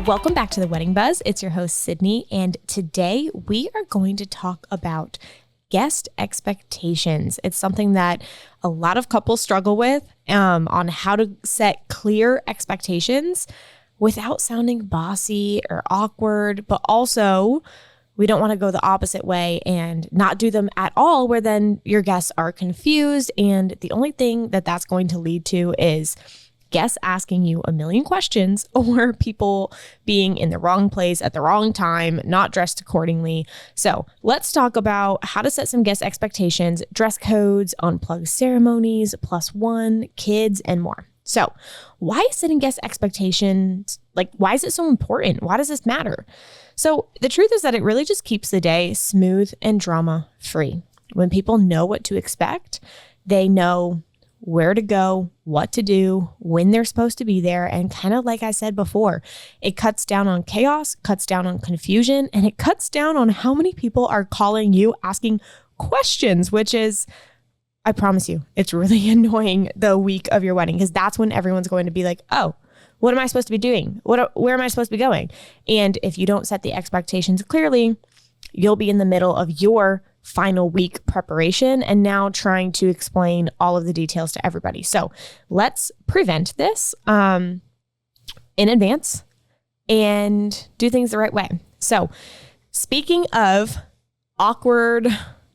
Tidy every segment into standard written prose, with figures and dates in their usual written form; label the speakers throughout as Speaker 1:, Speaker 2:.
Speaker 1: Welcome back to the Wedding Buzz. It's your host, Sydney, and today we are going to talk about guest expectations. It's something that a lot of couples struggle with on how to set clear expectations without sounding bossy or awkward, but also we don't want to go the opposite way and not do them at all, where then your guests are confused. And the only thing that that's going to lead to is guests asking you a million questions or people being in the wrong place at the wrong time, not dressed accordingly. So let's talk about how to set some guest expectations, dress codes, unplugged ceremonies, +1, kids, and more. So why is setting guest expectations, why is it so important? Why does this matter? So the truth is that it really just keeps the day smooth and drama free. When people know what to expect, they know where to go, what to do, when they're supposed to be there. And kind of like I said before, it cuts down on chaos, cuts down on confusion, and it cuts down on how many people are calling you asking questions, which is, I promise you, it's really annoying the week of your wedding, because that's when everyone's going to be like, oh, what am I supposed to be doing? Where am I supposed to be going? And if you don't set the expectations clearly, you'll be in the middle of your final week preparation and now trying to explain all of the details to everybody. So let's prevent this in advance and do things the right way. So speaking of awkward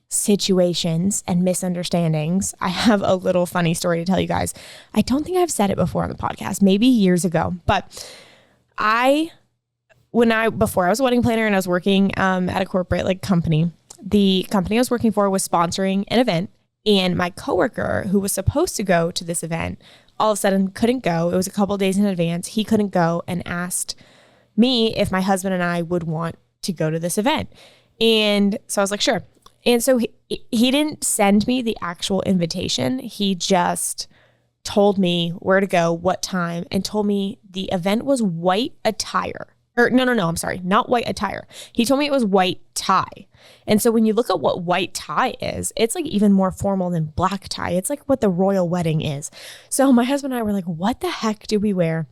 Speaker 1: situations and misunderstandings, I have a little funny story to tell you guys. I don't think I've said it before on the podcast, maybe years ago, but before I was a wedding planner and I was working at a corporate company, the company I was working for was sponsoring an event, and my coworker who was supposed to go to this event all of a sudden couldn't go. It was a couple of days in advance. He couldn't go and asked me if my husband and I would want to go to this event. And so I was like, sure. And so he didn't send me the actual invitation. He just told me where to go, what time, and told me the event was white attire. Or no, I'm sorry, not white attire. He told me it was white tie. And so when you look at what white tie is, it's even more formal than black tie. It's like what the royal wedding is. So my husband and I were like, what the heck do we wear?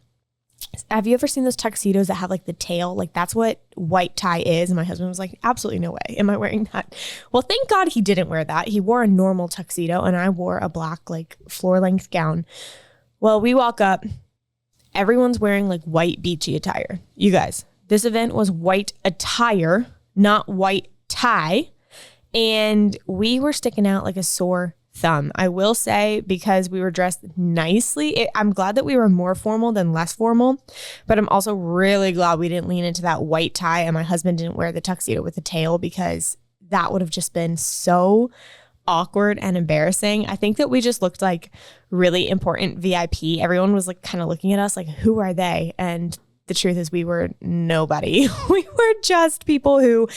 Speaker 1: Have you ever seen those tuxedos that have the tail? That's what white tie is. And my husband was like, absolutely no way am I wearing that. Well, thank God he didn't wear that. He wore a normal tuxedo and I wore a black floor length gown. Well, we walk up. Everyone's wearing white beachy attire. You guys, this event was white attire, not white tie. And we were sticking out like a sore thumb. I will say, because we were dressed nicely, I'm glad that we were more formal than less formal, but I'm also really glad we didn't lean into that white tie and my husband didn't wear the tuxedo with the tail, because that would have just been so awkward and embarrassing. I think that we just looked like really important VIP. Everyone was kind of looking at us like, who are they? And the truth is we were nobody. We were just people who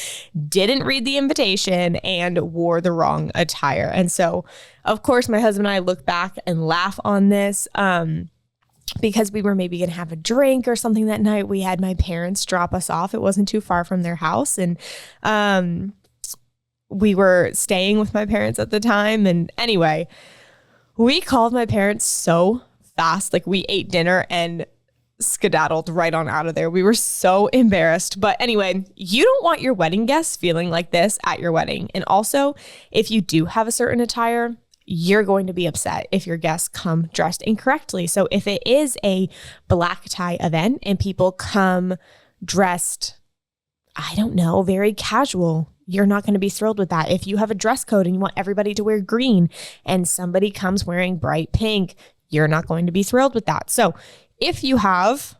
Speaker 1: didn't read the invitation and wore the wrong attire. And so, of course, my husband and I look back and laugh on this because we were maybe going to have a drink or something that night. We had my parents drop us off. It wasn't too far from their house. And we were staying with my parents at the time. And anyway, we called my parents so fast. We ate dinner and skedaddled right on out of there. We were so embarrassed. But anyway, you don't want your wedding guests feeling like this at your wedding. And also, if you do have a certain attire, you're going to be upset if your guests come dressed incorrectly. So if it is a black tie event and people come dressed, I don't know, very casual, you're not going to be thrilled with that. If you have a dress code and you want everybody to wear green and somebody comes wearing bright pink, you're not going to be thrilled with that. So if you have,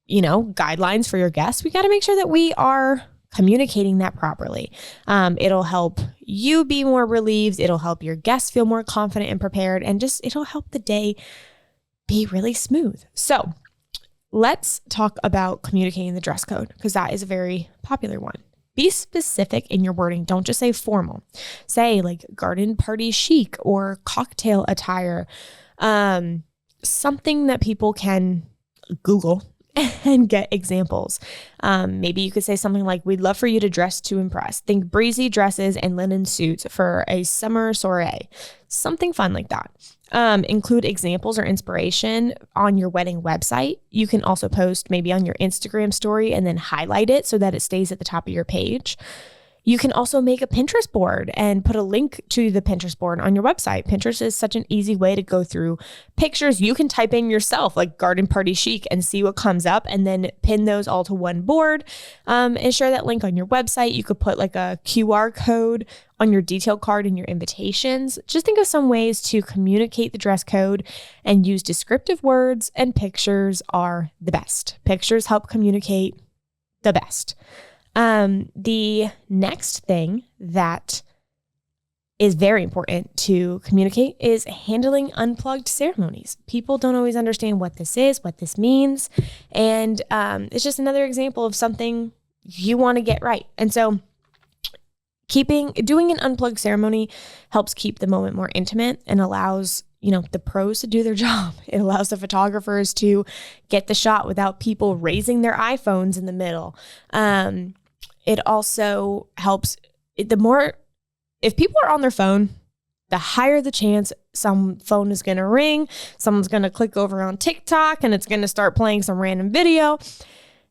Speaker 1: guidelines for your guests, we got to make sure that we are communicating that properly. It'll help you be more relieved. It'll help your guests feel more confident and prepared, and it'll help the day be really smooth. So let's talk about communicating the dress code, because that is a very popular one. Be specific in your wording. Don't just say formal. Say garden party chic or cocktail attire. Something that people can Google and get examples. Maybe you could say something like, we'd love for you to dress to impress. Think breezy dresses and linen suits for a summer soiree. Something fun like that. Include examples or inspiration on your wedding website. You can also post maybe on your Instagram story and then highlight it so that it stays at the top of your page. You can also make a Pinterest board and put a link to the Pinterest board on your website. Pinterest is such an easy way to go through pictures. You can type in yourself like garden party chic and see what comes up and then pin those all to one board and share that link on your website. You could put like a QR code on your detail card in your invitations. Just think of some ways to communicate the dress code and use descriptive words, and pictures are the best. Pictures help communicate the best. The next thing that is very important to communicate is handling unplugged ceremonies. People don't always understand what this is, what this means. And it's just another example of something you want to get right. And so doing an unplugged ceremony helps keep the moment more intimate and allows the pros to do their job. It allows the photographers to get the shot without people raising their iPhones in the middle. It also helps, if people are on their phone, the higher the chance some phone is going to ring, someone's going to click over on TikTok and it's going to start playing some random video.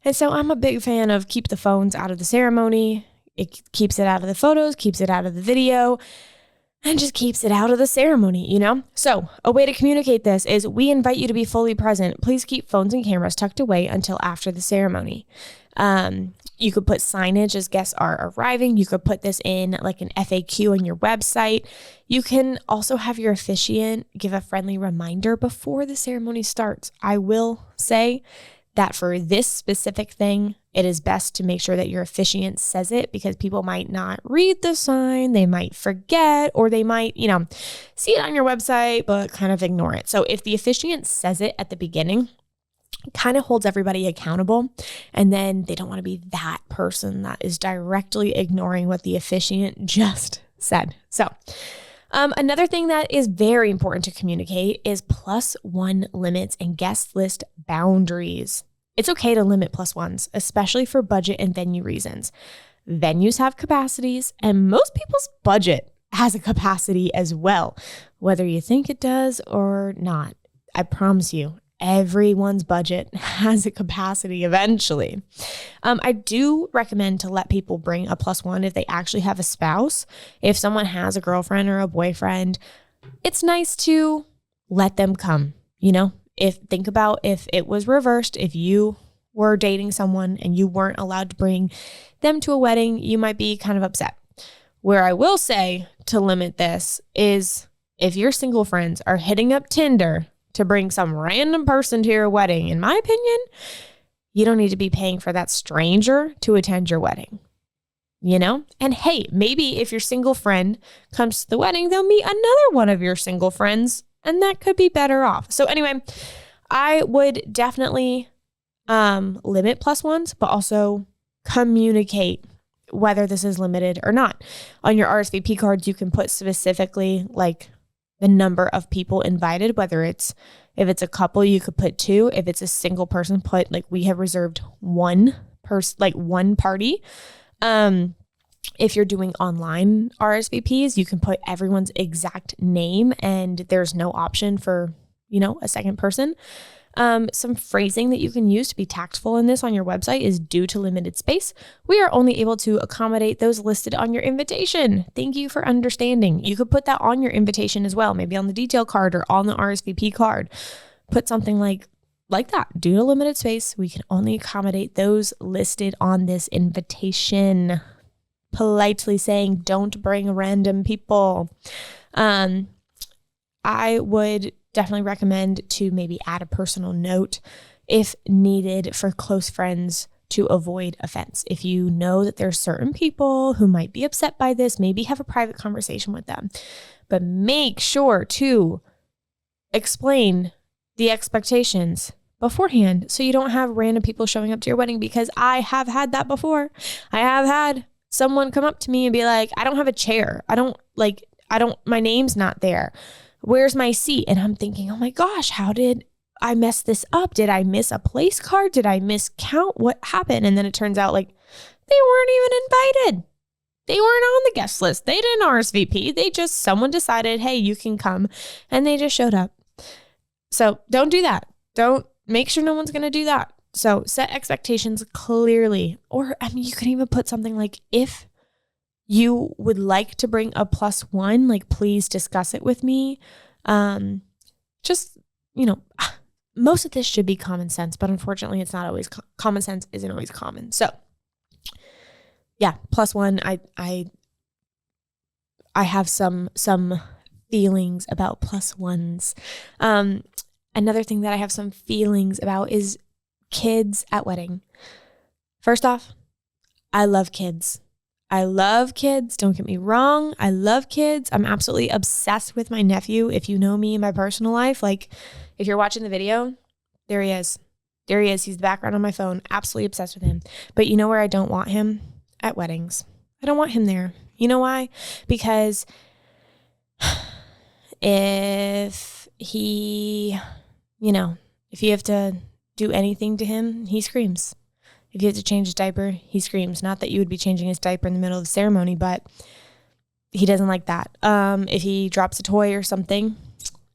Speaker 1: And so I'm a big fan of keep the phones out of the ceremony. It keeps it out of the photos, keeps it out of the video, and just keeps it out of the ceremony, So a way to communicate this is, we invite you to be fully present. Please keep phones and cameras tucked away until after the ceremony. You could put signage as guests are arriving. You could put this in like an FAQ on your website. You can also have your officiant give a friendly reminder before the ceremony starts. I will say that for this specific thing, it is best to make sure that your officiant says it, because people might not read the sign, they might forget, or they might, see it on your website, but kind of ignore it. So if the officiant says it at the beginning, kind of holds everybody accountable, and then they don't want to be that person that is directly ignoring what the officiant just said. So another thing that is very important to communicate is +1 limits and guest list boundaries. It's okay to limit +1s, especially for budget and venue reasons. Venues have capacities, and most people's budget has a capacity as well, whether you think it does or not. I promise you, everyone's budget has a capacity eventually. I do recommend to let people bring a +1 if they actually have a spouse. If someone has a girlfriend or a boyfriend, it's nice to let them come. Think about if it was reversed, if you were dating someone and you weren't allowed to bring them to a wedding, you might be kind of upset. Where I will say to limit this is, if your single friends are hitting up Tinder to bring some random person to your wedding, in my opinion, you don't need to be paying for that stranger to attend your wedding, And hey, maybe if your single friend comes to the wedding, they'll meet another one of your single friends, and that could be better off. So anyway, I would definitely limit +1s, but also communicate whether this is limited or not. On your RSVP cards, you can put specifically like the number of people invited, if it's a couple, you could put 2. If it's a single person, put like, we have reserved one party. If you're doing online RSVPs, you can put everyone's exact name and there's no option for, a second person. Some phrasing that you can use to be tactful in this on your website is, due to limited space, we are only able to accommodate those listed on your invitation. Thank you for understanding. You could put that on your invitation as well, maybe on the detail card or on the RSVP card. Put something like that. Due to limited space, we can only accommodate those listed on this invitation. Politely saying, don't bring random people. I would definitely recommend to maybe add a personal note if needed for close friends to avoid offense. If you know that there's certain people who might be upset by this, maybe have a private conversation with them, but make sure to explain the expectations beforehand so you don't have random people showing up to your wedding, because I have had that before. I have had someone come up to me and be like, I don't have a chair. my name's not there. Where's my seat? And I'm thinking, oh my gosh, how did I messed this up? Did I miss a place card? Did I miscount? What happened? And then it turns out like they weren't even invited. They weren't on the guest list. They didn't RSVP. Someone decided, hey, you can come. And they just showed up. So don't do that. Don't make sure no one's going to do that. So set expectations clearly. Or, you can even put something like, if you would like to bring a +1, like, please discuss it with me. Most of this should be common sense, but unfortunately it's not always common sense isn't always common. So yeah, +1. I have some feelings about +1s. Another thing that I have some feelings about is kids at wedding. First off, I love kids. Don't get me wrong. I love kids. I'm absolutely obsessed with my nephew. If you know me in my personal life, like if you're watching the video, there he is. He's the background on my phone. Absolutely obsessed with him. But you know where I don't want him? At weddings. I don't want him there. You know why? Because if you have to do anything to him, he screams. If you have to change his diaper, he screams. Not that you would be changing his diaper in the middle of the ceremony, but he doesn't like that. If he drops a toy or something,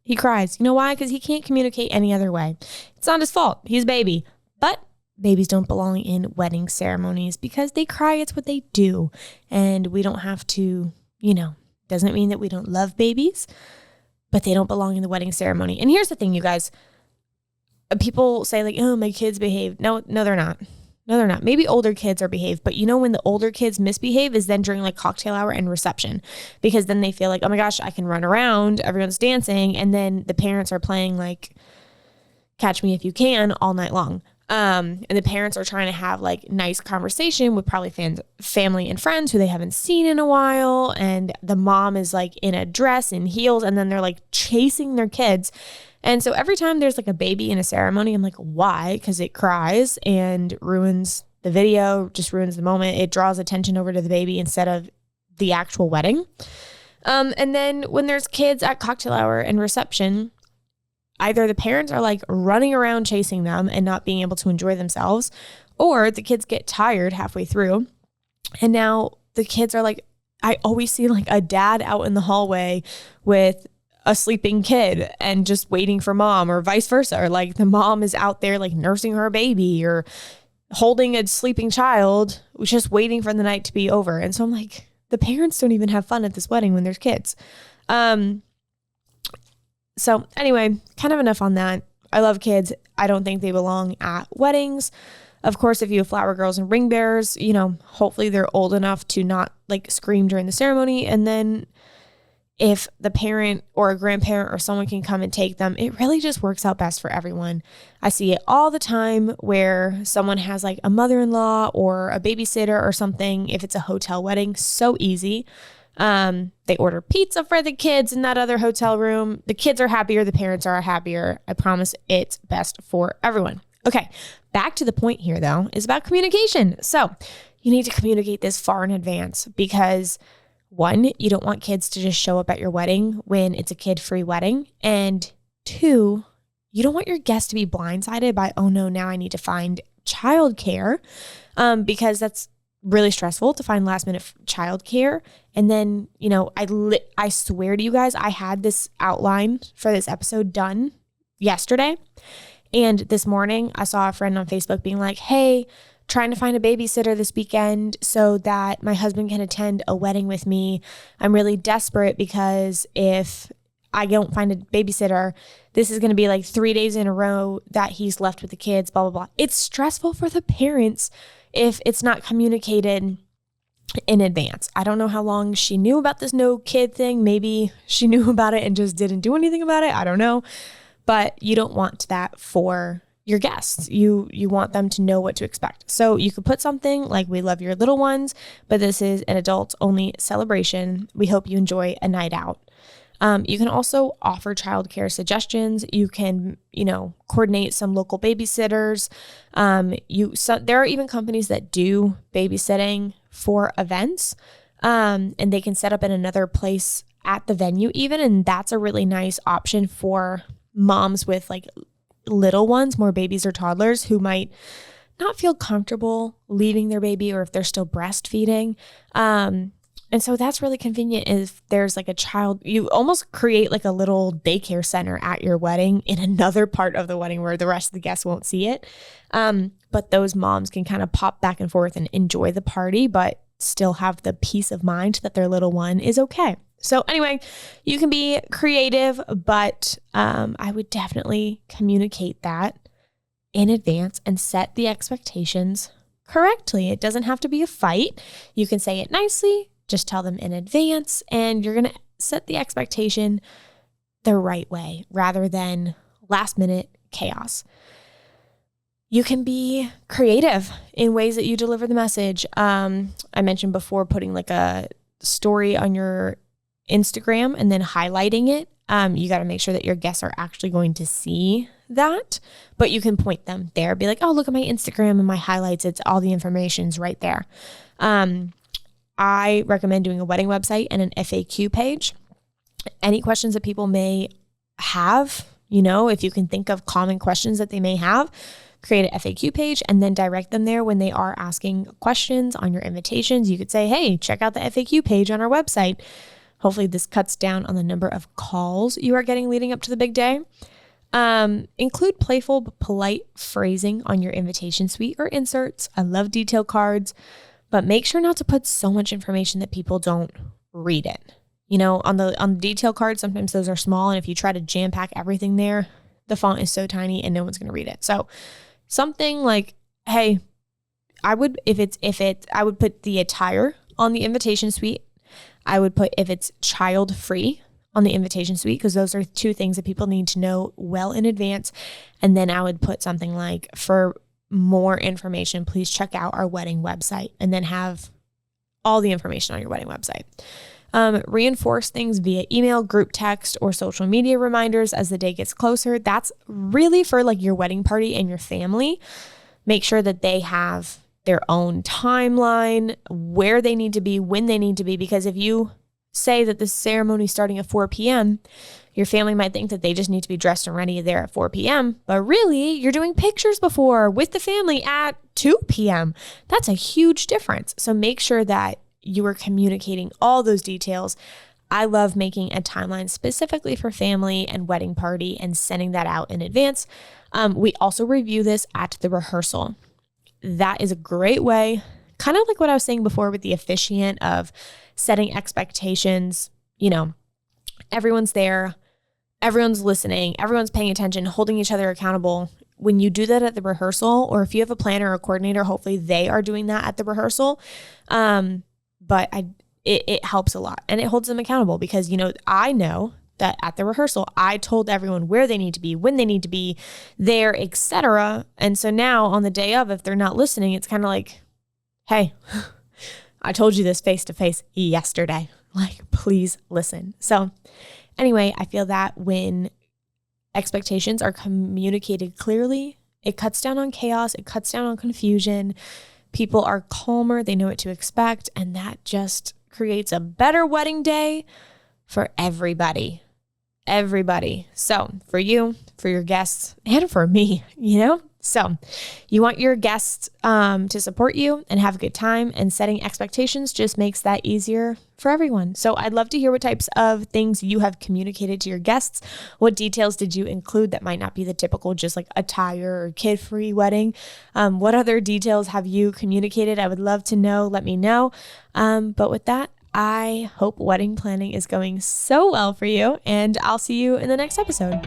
Speaker 1: he cries. You know why? Because he can't communicate any other way. It's not his fault. He's a baby. But babies don't belong in wedding ceremonies because they cry. It's what they do. And we don't have to, doesn't mean that we don't love babies, but they don't belong in the wedding ceremony. And here's the thing, you guys. People say like, oh, my kids behave. No, they're not. No, they're not. Maybe older kids are behaved, but when the older kids misbehave is then during like cocktail hour and reception, because then they feel like, oh my gosh, I can run around, everyone's dancing, and then the parents are playing like Catch Me If You Can all night long. And the parents are trying to have like nice conversation with probably family and friends who they haven't seen in a while, and the mom is like in a dress and heels, and then they're like chasing their kids. And so every time there's like a baby in a ceremony, I'm like, why? Because it cries and ruins the video, just ruins the moment. It draws attention over to the baby instead of the actual wedding. And then when there's kids at cocktail hour and reception, either the parents are like running around chasing them and not being able to enjoy themselves, or the kids get tired halfway through. And now the kids are like, I always see like a dad out in the hallway with a sleeping kid and just waiting for mom, or vice versa. Or like the mom is out there like nursing her baby or holding a sleeping child, just waiting for the night to be over. And so I'm like, the parents don't even have fun at this wedding when there's kids. So anyway, kind of enough on that. I love kids. I don't think they belong at weddings. Of course, if you have flower girls and ring bearers, hopefully they're old enough to not like scream during the ceremony. And then if the parent or a grandparent or someone can come and take them, it really just works out best for everyone. I see it all the time where someone has like a mother-in-law or a babysitter or something. If it's a hotel wedding, so easy. They order pizza for the kids in that other hotel room. The kids are happier. The parents are happier. I promise it's best for everyone. Okay. Back to the point here though, is about communication. So you need to communicate this far in advance because 1, you don't want kids to just show up at your wedding when it's a kid-free wedding. And 2, you don't want your guests to be blindsided by, oh no, now I need to find childcare, because that's really stressful to find last minute childcare. And then, I swear to you guys, I had this outline for this episode done yesterday. And this morning I saw a friend on Facebook being like, hey, trying to find a babysitter this weekend so that my husband can attend a wedding with me. I'm really desperate because if I don't find a babysitter, this is going to be like 3 days in a row that he's left with the kids, blah, blah, blah. It's stressful for the parents if it's not communicated in advance. I don't know how long she knew about this no kid thing. Maybe she knew about it and just didn't do anything about it. I don't know. But you don't want that for your guests. You want them to know what to expect. So you could put something like, we love your little ones, but this is an adults only celebration. We hope you enjoy a night out. You can also offer childcare suggestions. You can, coordinate some local babysitters. There are even companies that do babysitting for events, and they can set up in another place at the venue even. And that's a really nice option for moms with like little ones, more babies or toddlers who might not feel comfortable leaving their baby, or if they're still breastfeeding. And so that's really convenient if there's like a child, you almost create like a little daycare center at your wedding in another part of the wedding where the rest of the guests won't see it. But those moms can kind of pop back and forth and enjoy the party, but still have the peace of mind that their little one is okay. So anyway, you can be creative, but I would definitely communicate that in advance and set the expectations correctly. It doesn't have to be a fight. You can say it nicely. Just tell them in advance, and you're going to set the expectation the right way rather than last minute chaos. You can be creative in ways that you deliver the message. I mentioned before putting like a story on your Instagram and then highlighting it. You got to make sure that your guests are actually going to see that, but you can point them there. Be like, oh, look at my Instagram and my highlights. It's all the information's right there. I recommend doing a wedding website and an FAQ page. Any questions that people may have, if you can think of common questions that they may have, create an FAQ page and then direct them there when they are asking questions on your invitations. You could say, hey, check out the FAQ page on our website. Hopefully this cuts down on the number of calls you are getting leading up to the big day. Include playful but polite phrasing on your invitation suite or inserts. I love detail cards. But make sure not to put so much information that people don't read it. On the detail card, sometimes those are small, and if you try to jam pack everything there, the font is so tiny and no one's going to read it. So something like, hey, I would put the attire on the invitation suite. I would put if it's child free on the invitation suite, because those are two things that people need to know well in advance. And then I would put something like, for more information, please check out our wedding website, and then have all the information on your wedding website. Reinforce things via email, group text, or social media reminders as the day gets closer. That's really for like your wedding party and your family. Make sure that they have their own timeline, where they need to be, when they need to be, because if you say that the ceremony is starting at 4 p.m., your family might think that they just need to be dressed and ready there at 4 p.m., but really you're doing pictures before with the family at 2 p.m. That's a huge difference. So make sure that you are communicating all those details. I love making a timeline specifically for family and wedding party and sending that out in advance. We also review this at the rehearsal. That is a great way, kind of like what I was saying before with the officiant, of setting expectations. Everyone's there, everyone's listening, everyone's paying attention, holding each other accountable. When you do that at the rehearsal, or if you have a planner or a coordinator, hopefully they are doing that at the rehearsal. It helps a lot, and it holds them accountable, because, I know that at the rehearsal, I told everyone where they need to be, when they need to be there, etc. And so now on the day of, if they're not listening, it's kind of like, hey, I told you this face to face yesterday. Like, please listen. So anyway, I feel that when expectations are communicated clearly, it cuts down on chaos, it cuts down on confusion. People are calmer, they know what to expect, and that just creates a better wedding day for everybody. So for you, for your guests, and for me, So you want your guests to support you and have a good time, and setting expectations just makes that easier for everyone. So I'd love to hear what types of things you have communicated to your guests. What details did you include that might not be the typical, just like attire or kid-free wedding? What other details have you communicated? I would love to know. Let me know. But with that, I hope wedding planning is going so well for you, and I'll see you in the next episode.